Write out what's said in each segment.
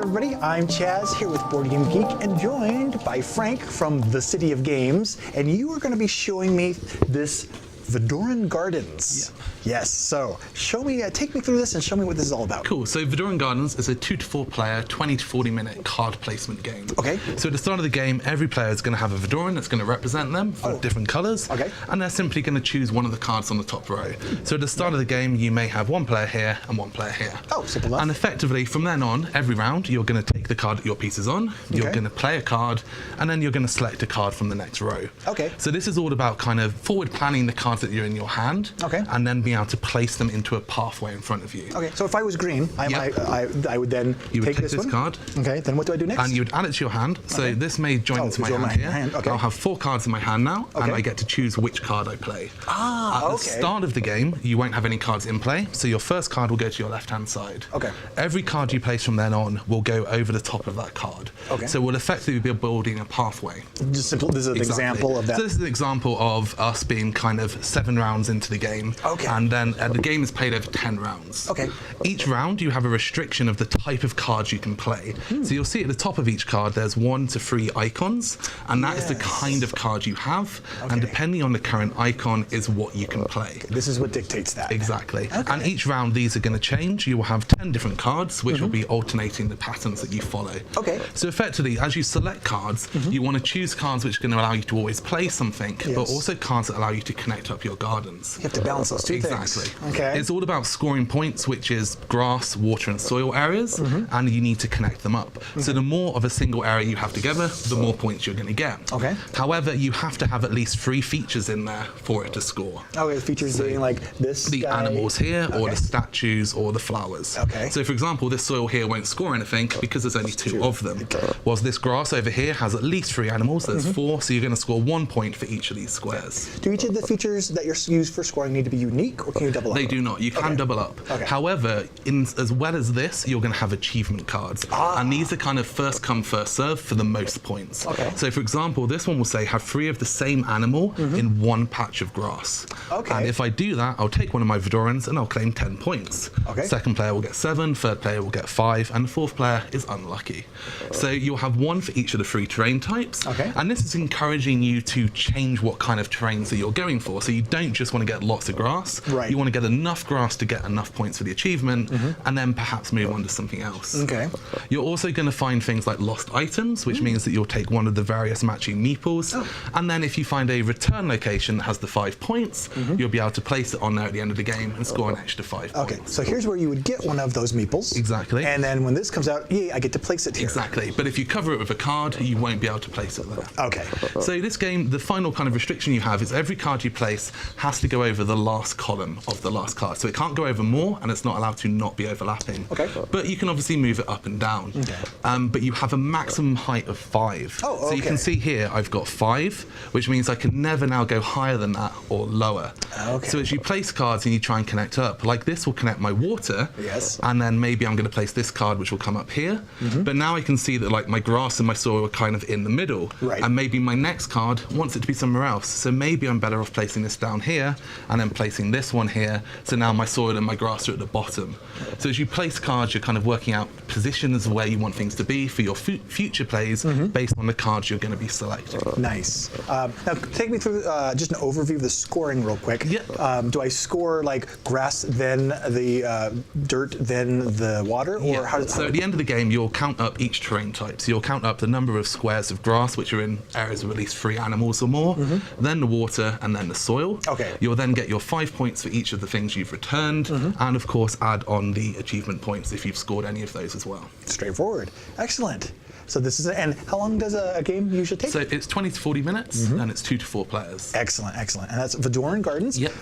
everybody. I'm Chaz here with Board Game Geek and joined by Frank from the City of Games. And you are going to be showing me this Vadoran Gardens. Yeah. Yes, so show me, take me through this and show me what this is all about. Cool, so Vadoran Gardens is a 2 to 4 player, 20 to 40 minute card placement game. Okay. So at the start of the game, every player is going to have a Vadoran that's going to represent them for different colours. Okay. And they're simply going to choose one of the cards on the top row. So at the start of the game, you may have one player here and one player here. Oh, simple enough. And effectively, from then on, every round, you're going to take the card that your piece is on, you're going to play a card, and then you're going to select a card from the next row. Okay. So this is all about kind of forward planning the cards that you're in your hand, and then being able to place them into a pathway in front of you. Okay, so if I was green, I would then take this one card. Okay, then what do I do next? And you would add it to your hand. So this may join into my hand here. Okay. I'll have 4 cards in my hand now, and I get to choose which card I play. At the start of the game, you won't have any cards in play, so your first card will go to your left-hand side. Okay. Every card you place from then on will go over the top of that card. Okay. So we'll effectively be building a pathway. Just simple. This is an example of that. So this is an example of us being kind of 7 rounds into the game. Okay. And then the game is played over 10 rounds. Okay. Each round you have a restriction of the type of cards you can play. So you'll see at the top of each card there's 1 to 3 icons, and that is the kind of card you have. And depending on the current icon is what you can play. This is what dictates that. Exactly. And each round these are going to change. You will have 10 different cards which will be alternating the patterns that you follow. Okay. So effectively, as you select cards, you want to choose cards which are going to allow you to always play something, but also cards that allow you to connect up your gardens. You have to balance those two things. Exactly. Okay. It's all about scoring points, which is grass, water, and soil areas, and you need to connect them up. So the more of a single area you have together, the more points you're going to get. Okay. However, you have to have at least 3 features in there for it to score. Okay, features being like this the guy. animals here, or the statues, or the flowers. Okay. So for example, this soil here won't score anything because there's only 2 of them. Okay. Whilst this grass over here has at least 3 animals, there's 4, so you're going to score 1 point for each of these squares. Do each of the features that you're used for scoring need to be unique, or can you double up? They do not. You can double up. Okay. However, as well as this, you're going to have achievement cards. And these are kind of first come, first serve for the most points. Okay. So for example, this one will say have 3 of the same animal in 1 patch of grass. Okay. And if I do that, I'll take one of my Vadorans and I'll claim 10 points. Okay. Second player will get 7, third player will get 5, and the 4th player is unlucky. So you'll have 1 for each of the 3 terrain types. Okay. And this is encouraging you to change what kind of terrains that you're going for. So you don't just want to get lots of grass. Right. You want to get enough grass to get enough points for the achievement, and then perhaps move on to something else. Okay. You're also going to find things like lost items, which means that you'll take one of the various matching meeples, and then if you find a return location that has the 5 points, you'll be able to place it on there at the end of the game and score an extra 5 points. Okay, so here's where you would get one of those meeples. Exactly. And then when this comes out, I get to place it here. Exactly. But if you cover it with a card, you won't be able to place it there. Okay. So this game, the final kind of restriction you have is every card you place has to go over the last column of the last card. So it can't go over more, and it's not allowed to not be overlapping. Okay. But you can obviously move it up and down. Okay. But you have a maximum height of 5. Oh, okay. So you can see here I've got 5, which means I can never now go higher than that or lower. Okay. So as you place cards and you try and connect up, like this will connect my water. Yes. And then maybe I'm going to place this card, which will come up here. But now I can see that like my grass and my soil are kind of in the middle. Right. And maybe my next card wants it to be somewhere else. So maybe I'm better off placing this down here and then placing this one here. So now my soil and my grass are at the bottom. So as you place cards, you're kind of working out positions where you want things to be for your future plays based on the cards you're going to be selecting. Nice. Now, take me through just an overview of the scoring real quick. Yep. Do I score like grass, then the dirt, then the water? Or how does So at the end of the game, you'll count up each terrain type. So you'll count up the number of squares of grass, which are in areas with at least 3 animals or more, then the water, and then the soil. Okay. You'll then get your 5 points for each of the things you've returned, and of course add on the achievement points if you've scored any of those as well. Straightforward. Excellent. So this is, and how long does a game usually take? So it's 20 to 40 minutes, and it's 2 to 4 players. Excellent, excellent. And that's Vadoran Gardens. Yep.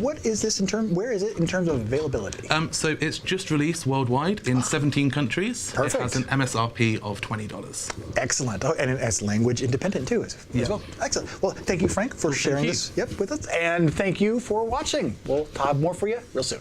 What is this where is it in terms of availability? So it's just released worldwide in 17 countries. Perfect. It has an MSRP of $20. Excellent. Oh, and it's language independent too as well. Excellent. Well, thank you, Frank, for sharing this with us. And thank you for watching. We'll have more for you real soon.